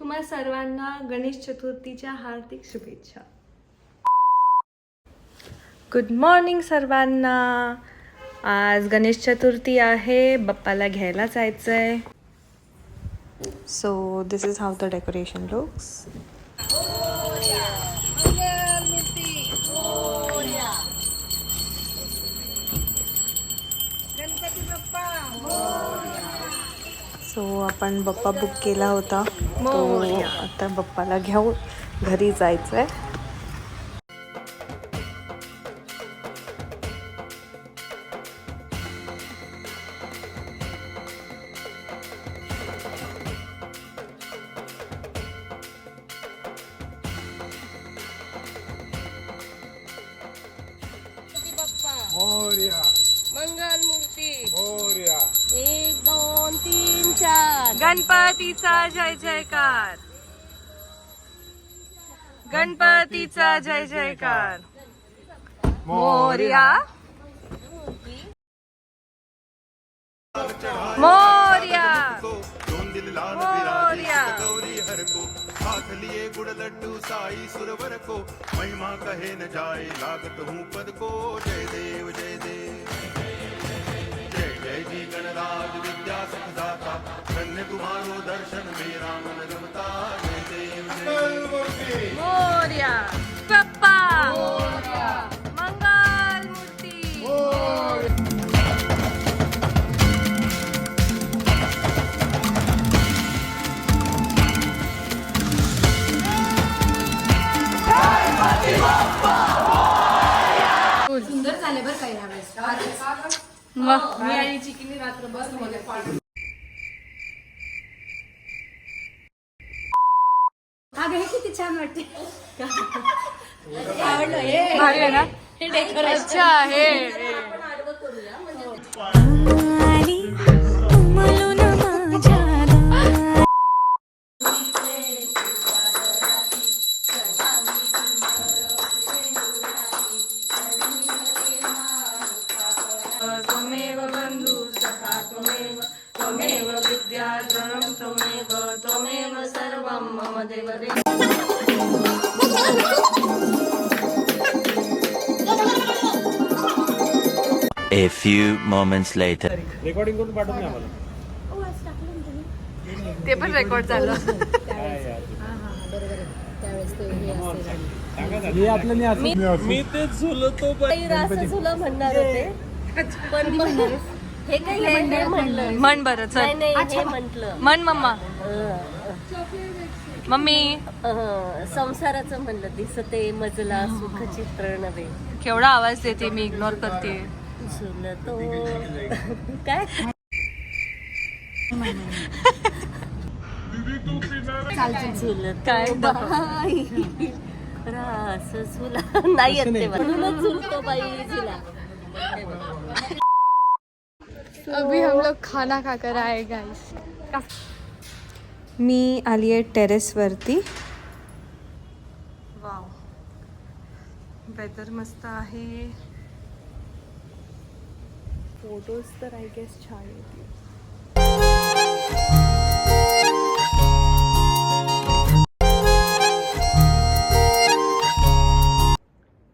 तुम्हा सर्वांना गणेश चतुर्थीच्या हार्दिक शुभेच्छा. गुड मॉर्निंग सर्वांना. आज गणेश चतुर्थी आहे, बाप्पाला घ्यायला जायचं आहे. So this is how the decoration looks. So आपण बाप्पा बुक केला होता, तो आता बाप्पाला घेऊन घरी जायचं आहे. मंगल मूर्ती मोरया. 1 2 3 4. गणपतीचा जय जयकार. गणपतीचा जय जयकार. मोरया मोरया मोरया. हाथ लिए गुड़ लड्डू साई सुरवर को महिमा कहे न जाए लागत हूँ पद को. जय देव जय देव जय जय जी गणराज विद्या सुखदाता धन्य तुम्हारो दर्शन मेरा मन रमता. जय देव जय देव. मोरया बाप्पा. मंगल मूर्ती. सुंदर झाले बरं काही यावेळेस. मी आणि चिकीनी रात्र बस मध्ये अगं हे किती छान वाटते. आवडलं हे भारी आहे ना. हे डेकोरेशन. अच्छा हे आपण आडवं करूया म्हणजे त्वमेव बंधु सखा त्वमेव त्वमेव विद्याधरं त्वमेव त्वमेव सर्वं मम देवदेव. A few moments later. Recording करून पाठवून द्या मला. ते पण रेकॉर्ड झालं. मी तेच झुलतो असं तुला म्हणणार होते पण मग हे काही हे म्हणलं म्हण बरं नाही चल. नाही हे म्हटलं म्हण मम्मा. मम्मी संसाराचं म्हणलं दिसते मजला सुख चित्र नव्हे. केवढा आवाज देते, मी इग्नोर करते. झुलतो काय झुलत काय बाई रास झुला नाही येत ते म्हणूनच झुलतो बाई झुला. अभी हम लोग खाना खा कर आए गाइस. मी आली आहे टेरेसवरती. वाव, वेदर मस्त आहे. फोटोज तर आय गेस छान येतील.